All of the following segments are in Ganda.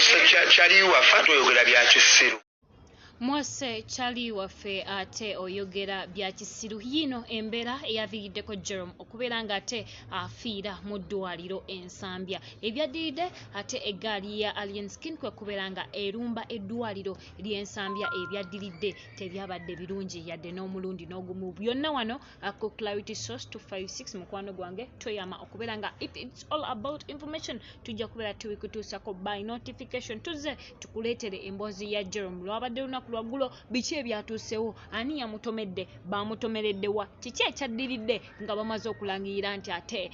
Chali waffe toyogera bya kisiru. Mwase chali waffe ate oyogera bya kisiru yino embeera eyaviiriddeko Jerome okubeera nga ate afiira mu ddwaliro ensambya ebyaddiridde ate eggaali ya Alien Skin kwe kubeera nga erumba eddwaliro ly'ensambya ebyaddiridde tebyabadde birungi yadde n'omulundi n'ogumu byonna wano ku Clarity Source 256 mukwano gwange toyama okubeera nga if it's all about information tujja kubeera tubikutuusako by notification tuzze tukuleetere emboozi ya Jerome lwabadde lunaku lwaggulo biki ebyatuusewo ani yamutomedde bamutomeredde wa kiki ekyaddiridde nga bamaze okulangirira nti ate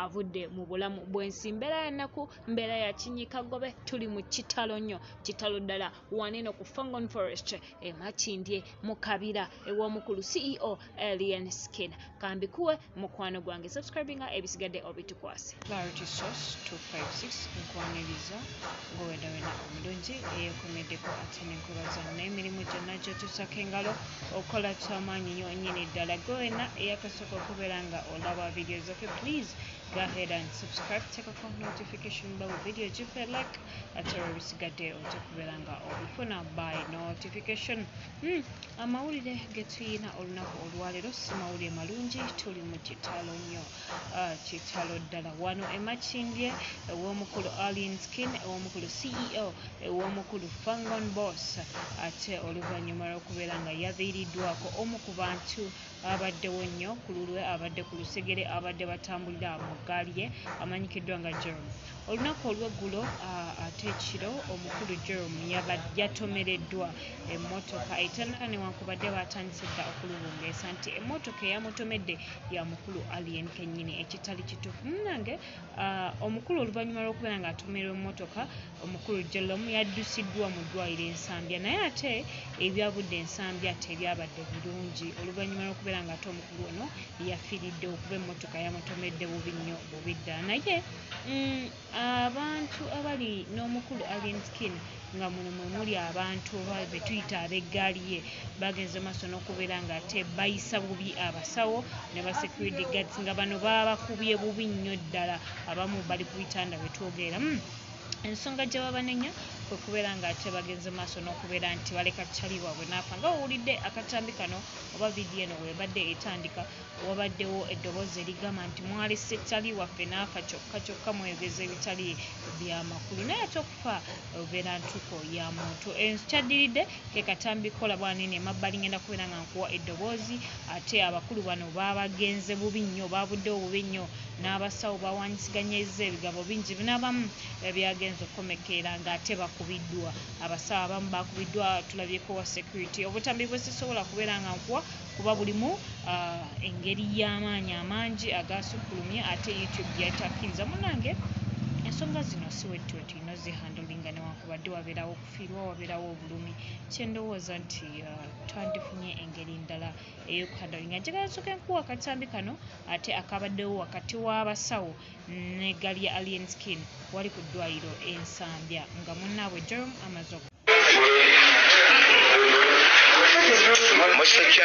avudde mu bulamu bw'ensi mbeera yanaku mbeera ya kinyikagobe tuli mu kitalo nnyo kitalo ddala waneno ku Fangon Forest Makindye mu kabira ew'omukulu CEO Alien Skin kambikuwe mukwano gwange subscribinga ebisigadde obitukwase Clarity Source 256 nkwaniriza ngowedawena omulungi eyekomeddeko ate nenkubaza emirimu gyonna gyotusako engalo okola kyamaanyi nnyo nnyini ddala gwewena eyakasooka okubeera nga olaba video zaffe please go ahead and subscribe take off notification bell video gife like ate webisigadde ojja kubeera nga obifuna by notification amawulire ge tuyina olunaku olwaleero si mawulire malungi tuli mu kitalo nnyo kitalo ddala wano emakindye ew'omukulu Alien Skin ew'omukulu CEO ew'omukulu Fangon Boss ate oluvannyuma lw'okubeera nga yaviiriddwako omu ku bantu abaddewo nnyo ku lulwe abadde ku lusegere abadde batambulira mu ggaali ye amanyikiddwa nga Jerome olunaku olw'eggulo ate ekiro omukulu Jerome yatomereddwa emmotoka etandika newankubadde batandise dda okulubungeesa nti emmotoka eyamutomedde ya mukulu Alien kennyini ekitali kituufu munnange omukulu oluvannyuma lw'okubeera nga atomerwa emmotoka omukulu Jerome yaddusiddwa mu ddwaliro ensambya naye ate ebyabudde ensambya tebyabadde birungi oluvannyuma lw'okubeera nga ate omukulu ono yafiiridde okuba emmotoka yamutomedde bubi nnyo bubi ddala naye abantu abali n'omukulu Alien Skin nga muno mwe muli abantu be tuyita ab'eggaali ye bagenze maaso n'okubeera nga ate bayisa bubi abasawo ne ba security guards nga bano baba bakubye bubi nnyo ddala abamu bali ku bitanda betwogerera ensonga gye babanenya kwe kubeera nga ate bagenze maaso n'okubeera nti baleka chali waabwe n'afa nga owulidde akatambi kano oba vidiyo eno webadde etandika wabaddewo eddoboozi erigamba nti mwalese chali waffe n'afa kyokka mwegeza ebitali bya makulu naye ate okufa obeera ntuko ya muntu ekyaddiridde ke katambi kola bwanene emabbali ngenda kubeera nga nkuwa eddoboozi ate abakulu bano babagenze bubi nnyo babuddewo bubi nnyo n'abasawo bawanyisiganyizza ebigambo bingi n'abamu byagenze okukomekeera nga ate bakubiddwa abasawo abamu bakubiddwa tulabyeko wa security obutambi bwe sisobola kubeera nga nkuwa kuba bulimu engeri y'amaanyi amangi agasukkulumye ate YouTube yatakkiriza munnange ensonga zino si wettu tulina zihandolinga newankubadde wabeerawo okufiirwa wabeerawo obulumi kyendowooza nti twandifunye engeri ndala ey'okuhandolinga njagala nsooka enkuwa akatambi kano ate akabaddewo wakati w'abasawo n'eggaali ya Alien Skin wali ku ddwaliro ensambya nga munnaabwe Jerome amaze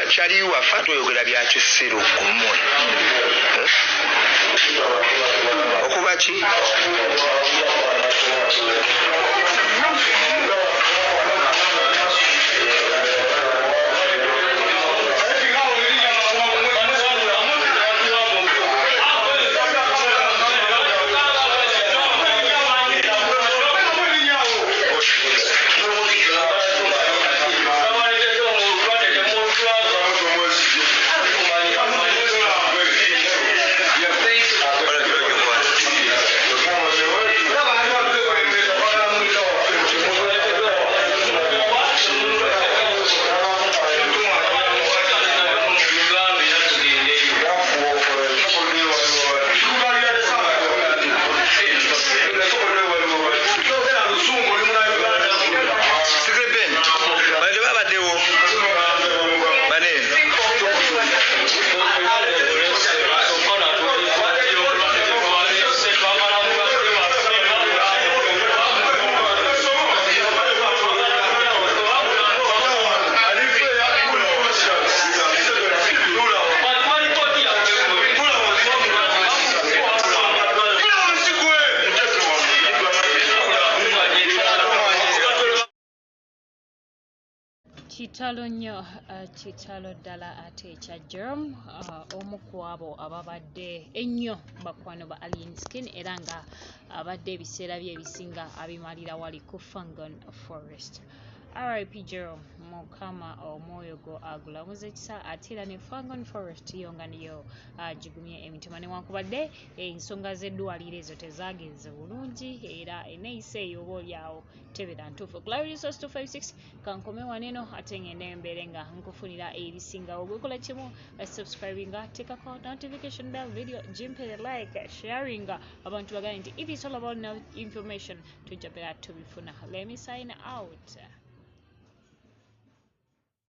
Chali waffe toyogera bya kisiru kumwe okuba ki kitalo nnyo kitalo ddala ate ekya Jerome omu ku abo ababadde ennyo bakwano ba Alien Skin era nga abadde ebiseera bye ebisinga abimalira wali ku Fangon Forest. RIP Jerome, mukama omwoyo gwo agulamuze ekisa ate era ne Fangon Forest yo nga niyo gigumye emitima newankubadde ensonga z'eddwaliro ezo tezagenze bulungi era eneyisa eyo obaolyawo tebera ntuufu. Clarity Source 256 kankome waneno ate ngende mbere nga nkufunira ebisingawo. Gwekola kimu subscribinga, teekako notification bell, video gimpere like, sharinga abantu bagane nti it is all about information tujja bera tubifuna. Let me sign out.